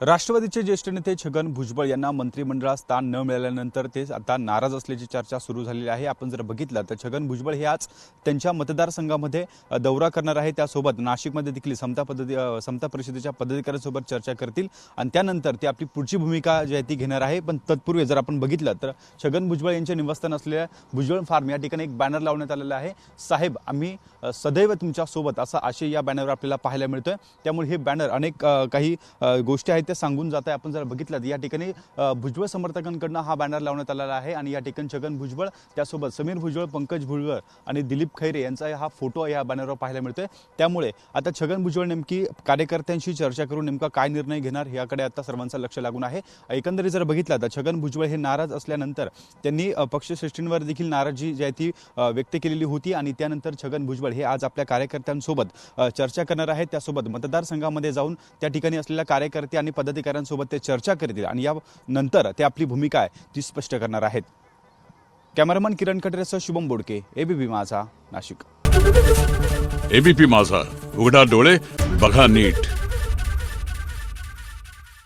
राष्ट्रवादीचे ज्येष्ठ नेते छगन भुजबळ यांना मंत्रिमंडळात स्थान न मिळाल्यानंतर ते आता नाराज असल्याची चर्चा सुरू झालेली आहे। आपण जर बघितलं तर छगन भुजबळ हे आज त्यांच्या मतदारसंघामध्ये दौरा करणार आहे। त्यासोबत नाशिकमध्ये देखील समता परिषदेच्या पदाधिकाऱ्यांसोबत चर्चा करतील आणि त्यानंतर ते आपली पुढची भूमिका जी आहे ती घेणार आहे। पण तत्पूर्वी जर आपण बघितलं तर छगन भुजबळ यांचे निवासस्थान असलेल्या भुजबळ फार्म या ठिकाणी एक बॅनर लावण्यात आलेला आहे। साहेब आम्ही सदैव तुमच्या सोबत असा आशय या बॅनरवर आपल्याला पाहायला मिळतोय। त्यामुळे हे बॅनर अनेक काही गोष्टी आहेत ते सांगून जात आहे। आपण जर बघितलं या ठिकाणी भुजबळ समर्थकांकडून हा बॅनर लावण्यात आलेला आहे आणि या ठिकाणी छगन भुजबळ त्यासोबत समीर भुजबळ, पंकज भुजबळ आणि दिलीप खैरे यांचा हा फोटो या बॅनरवर पाहायला मिळतोय। त्यामुळे आता छगन भुजबळ नेमकी कार्यकर्त्यांशी चर्चा करून नेमका काय निर्णय घेणार याकडे आता सर्वांचं लक्ष लागून आहे। एकंदरीत जर बघितलं तर छगन भुजबळ हे नाराज असल्यानंतर त्यांनी पक्षश्रेष्ठींवर देखील नाराजी जी आहे ती व्यक्त केलेली होती आणि त्यानंतर छगन भुजबळ हे आज आपल्या कार्यकर्त्यांसोबत चर्चा करणार आहेत। त्यासोबत मतदारसंघामध्ये जाऊन त्या ठिकाणी असलेल्या कार्यकर्ते आणि पदाधिकाऱ्यांसोबत ते चर्चा करतील आणि यानंतर ते आपली भूमिका आहे ती स्पष्ट करणार आहेत। कॅमेरामन किरण कटरेसह शुभम बोडके, एबीपी माझा, नाशिक। एबीपी माझा, उघडा डोळे बघा नीट।